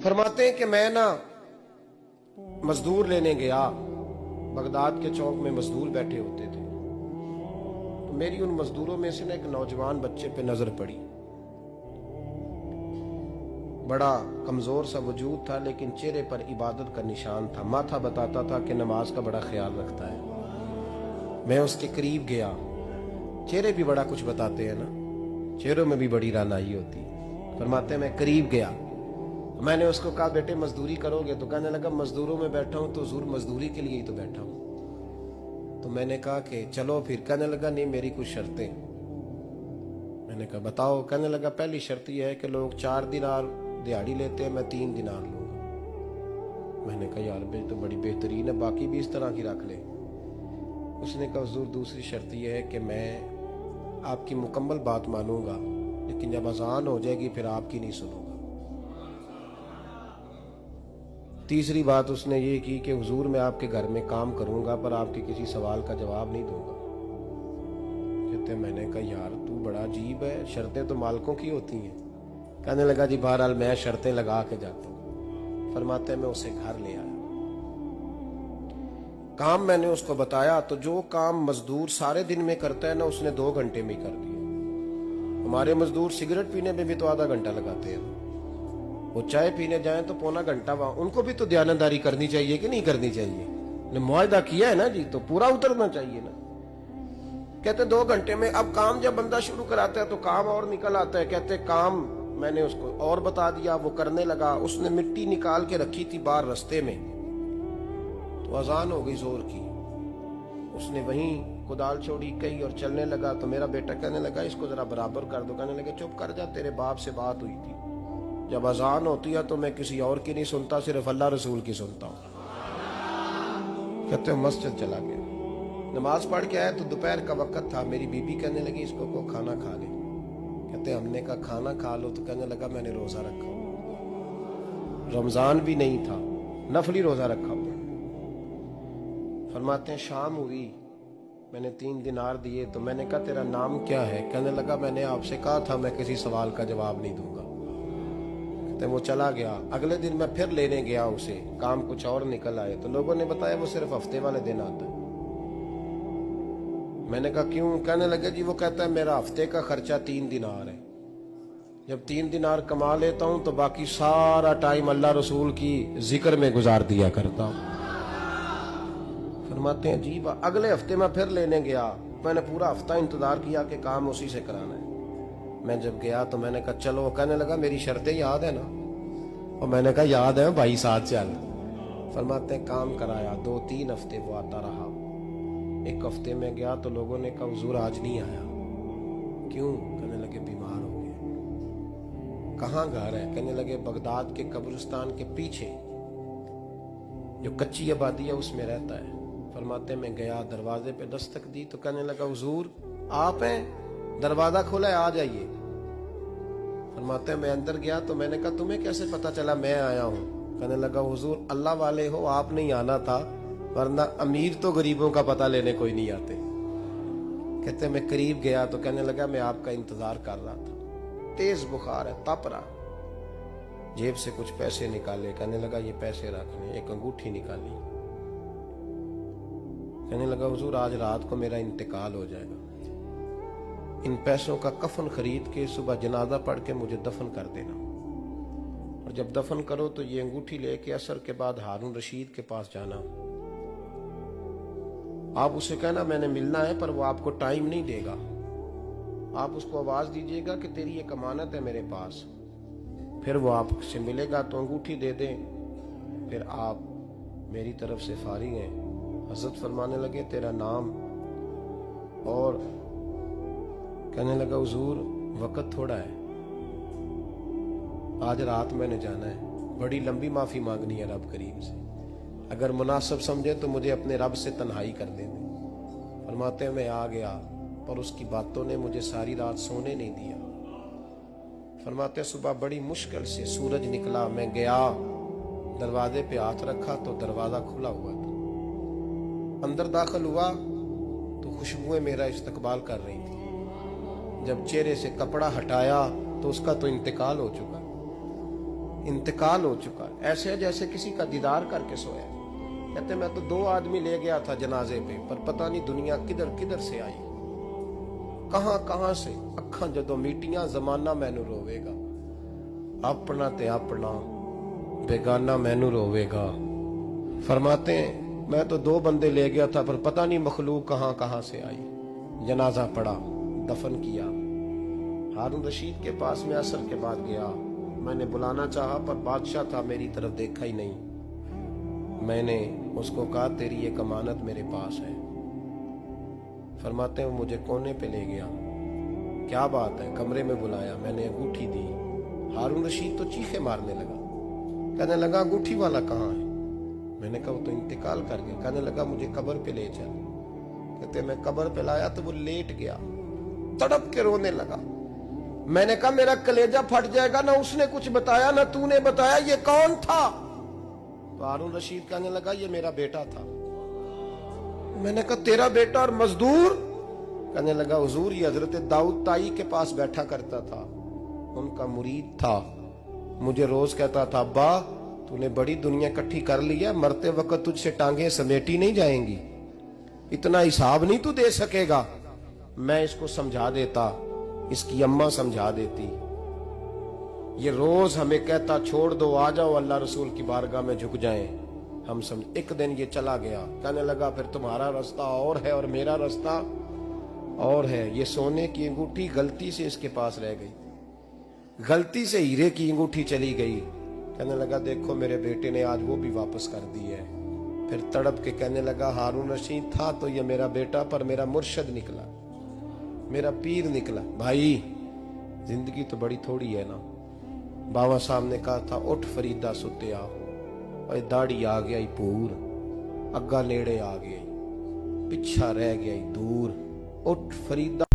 फरमाते हैं कि मैं ना मजदूर लेने गया, बगदाद के चौक में मजदूर बैठे होते थे, तो मेरी उन मजदूरों में से ना एक नौजवान बच्चे पे नजर पड़ी। बड़ा कमजोर सा वजूद था, लेकिन चेहरे पर इबादत का निशान था। माथा बताता था कि नमाज का बड़ा ख्याल रखता है। मैं उसके करीब गया। चेहरे भी बड़ा कुछ बताते हैं ना, चेहरों में भी बड़ी रानाई होती है। फरमाते हैं मैं करीब गया, मैंने उसको कहा बेटे मजदूरी करोगे? तो कहने लगा मजदूरों में बैठा हूं तो हुजूर मजदूरी के लिए ही तो बैठा हूं। तो मैंने कहा कि चलो फिर। कहने लगा नहीं मेरी कुछ शर्तें। मैंने कहा बताओ? कहने लगा पहली शर्त यह है कि लोग 4 दिनार दिहाड़ी लेते हैं, मैं 3 दिनार लूंगा। मैंने कहा यार भाई तो बड़ी बेहतरीन है, बाकी भी इस तरह की रख ले। उसने कहा हुजूर दूसरी शर्त यह है कि मैं आपकी मुकम्मल बात मानूंगा, लेकिन जब अजान हो जाएगी फिर आपकी नहीं सुनूंगा। तीसरी बात उसने ये की कि हुजूर मैं आपके घर में काम करूंगा पर आपके किसी सवाल का जवाब नहीं दूंगा। कहते मैंने कहा यार तू बड़ा अजीब है, शर्तें तो मालिकों की होती हैं। कहने लगा जी बहरहाल मैं शर्तें लगा के जाता हूँ। फरमाते मैं उसे घर ले आया, काम मैंने उसको बताया, तो जो काम मजदूर सारे दिन में करता है ना उसने 2 घंटे में कर दिया। हमारे मजदूर सिगरेट पीने में भी तो आधा घंटा लगाते हैं, वो चाय पीने जाएं तो पौना घंटा वहां। उनको भी तो दयानतदारी करनी चाहिए कि नहीं करनी चाहिए? ने मुआहदा किया है ना जी, तो पूरा उतरना चाहिए ना। कहते 2 घंटे में। अब काम जब बंदा शुरू कराता है तो काम और निकल आता है। कहते काम मैंने उसको और बता दिया, वो करने लगा। उसने मिट्टी निकाल के रखी थी बाहर रास्ते में, तो अजान हो गई जोर की। उसने वहीं कुदाल छोड़ी कही और चलने लगा। तो मेरा बेटा कहने लगा इसको जरा बराबर कर दो। कहने लगे चुप कर जा, तेरे बाप से बात हुई थी, जब अजान होती है तो मैं किसी और की नहीं सुनता, सिर्फ अल्लाह रसूल की सुनता हूँ। कहते मस्जिद चला गया, नमाज पढ़ के आया तो दोपहर का वक्त था। मेरी बीबी कहने लगी इसको को खाना खा ले। कहते हमने कहा खाना खा लो, तो कहने लगा मैंने रोजा रखा हुआ, रमजान भी नहीं था, नफली रोजा रखा हुआ। फरमाते हैं शाम हुई, मैंने 3 दिनार दिए, तो मैंने कहा तेरा नाम क्या है? कहने लगा मैंने आपसे कहा था मैं किसी सवाल का जवाब नहीं दूंगा। कहते वो चला गया। अगले दिन मैं फिर लेने गया उसे, काम कुछ और निकल आए, तो लोगों ने बताया वो सिर्फ हफ्ते वाले दिन आता है। मैंने कहा क्यों? कहने लगे जी वो कहता है मेरा हफ्ते का खर्चा 3 दिनार है, जब 3 दिनार कमा लेता हूं तो बाकी सारा टाइम अल्लाह रसूल की जिक्र में गुजार दिया करता हूं। फरमाते हैं अजीब। अगले हफ्ते मैं फिर लेने गया, मैंने पूरा हफ्ता इंतजार किया कि काम उसी से कराना है। मैं जब गया तो मैंने कहा चलो। कहने लगा मेरी शर्तें याद है ना? और मैंने कहा याद है भाई, साथ चल। फरमाते हैं काम कराया, 2-3 हफ्ते वो आता रहा। एक हफ्ते में गया तो लोगों ने कहा हुजूर आज नहीं आया। क्यों? कहने लगे बीमार हो गए। कहाँ घर है? कहने लगे बगदाद के कब्रिस्तान के पीछे जो कच्ची आबादी है उसमें रहता है। फरमाते मैं गया, दरवाजे पे दस्तक दी तो कहने लगा हुजूर आप हैं? दरवाजा खोला है, आ जाइए। फरमाते मैं अंदर गया तो मैंने कहा तुम्हें कैसे पता चला मैं आया हूँ? कहने लगा हुजूर अल्लाह वाले हो, आप नहीं आना था, वरना अमीर तो गरीबों का पता लेने कोई नहीं आते। कहते मैं करीब गया तो कहने लगा मैं आपका इंतजार कर रहा था, तेज बुखार है, तप रहा। जेब से कुछ पैसे निकाले, कहने लगा ये पैसे रखने। एक अंगूठी निकाली, कहने लगा हुजूर आज रात को मेरा इंतकाल हो जाएगा, इन पैसों का कफन खरीद के सुबह जनाजा पढ़ के मुझे दफन कर देना, और जब दफन करो तो ये अंगूठी लेके असर के बाद हारून रशीद के पास जाना। आप उसे कहना मैंने मिलना है, पर वो आपको टाइम नहीं देगा। आप उसको आवाज दीजिएगा कि तेरी एक अमानत है मेरे पास, फिर वो आपसे मिलेगा तो अंगूठी दे दें, फिर आप मेरी तरफ से फारिग हैं। हजरत फरमाने लगे तेरा नाम? और कहने लगा हुजूर वक्त थोड़ा है, आज रात मैंने जाना है, बड़ी लंबी माफी मांगनी है रब करीम से, अगर मुनासिब समझे तो मुझे अपने रब से तन्हाई कर देने। फरमाते मैं आ गया, पर उसकी बातों ने मुझे सारी रात सोने नहीं दिया। फरमाते सुबह बड़ी मुश्किल से सूरज निकला, मैं गया, दरवाजे पे हाथ रखा तो दरवाजा खुला हुआ था। अंदर दाखिल हुआ तो खुशबुएं मेरा इस्तकबाल कर रही थी। जब चेहरे से कपड़ा हटाया तो उसका तो इंतकाल हो चुका। इंतकाल हो चुका है, ऐसे है जैसे किसी का दीदार करके सोया। कहते मैं तो 2 आदमी ले गया था जनाजे पे, पर पता नहीं दुनिया किधर किधर से आई, कहां कहां से। अखां जदों मीटियां जमाना मैनू रोवेगा, अपना ते अपना बेगाना मैनू रोवेगा। फरमाते हैं मैं तो 2 बंदे ले गया था, पर पता नहीं मखलूक कहां कहां से आई। जनाजा पड़ा, दफन किया। हारून रशीद के पास में असर के बाद गया, मैंने बुलाना चाहा पर बादशाह था, मेरी तरफ देखा ही नहीं। मैंने उसको कहा तेरी एक अमानत मेरे पास है। फरमाते हैं मुझे कोने पे ले गया, क्या बात है, कमरे में बुलाया, मैंने अंगूठी दी। हारून रशीद तो चीखे मारने लगा, कहने लगा अंगूठी वाला कहाँ है? मैंने कहा वो तो इंतकाल कर गया। कहने लगा मुझे कब्र पे ले चल। कहते मैं कब्र पे लाया तो वो लेट गया, तड़प के रोने लगा। मैंने कहा मेरा कलेजा फट जाएगा, ना उसने कुछ बताया ना तूने बताया, ये कौन था? तो हारून रशीद कहने लगा ये मेरा बेटा था। मैंने कहा तेरा बेटा और मजदूर? कहने लगा हुजूर ये हजरत दाऊद ताई के पास बैठा करता था, उनका मुरीद था, मुझे रोज कहता था अब्बा तूने बड़ी दुनिया इकट्ठी कर ली है, मरते वक्त तुझसे टांगे समेटी नहीं जाएंगी, इतना हिसाब नहीं तू दे सकेगा। मैं इसको समझा देता, इसकी अम्मा समझा देती। ये रोज हमें कहता छोड़ दो, आ जाओ अल्लाह रसूल की बारगाह में झुक जाएं। हम समझ। एक दिन ये चला गया, कहने लगा फिर तुम्हारा रास्ता और है और मेरा रास्ता और है। ये सोने की अंगूठी गलती से इसके पास रह गई, गलती से हीरे की अंगूठी चली गई। कहने लगा देखो मेरे बेटे ने आज वो भी वापस कर दी है। फिर तड़प के कहने लगा हारून रशीद था तो ये मेरा बेटा, पर मेरा मुर्शद निकला, मेरा पीर निकला। भाई जिंदगी तो बड़ी थोड़ी है ना। बाबा साहब ने कहा था उठ फरीदा सुत्या, और दाढ़ी आ गया पूर, अग्गा नेड़े आ गया, पिछा रह गया दूर। उठ फरीदा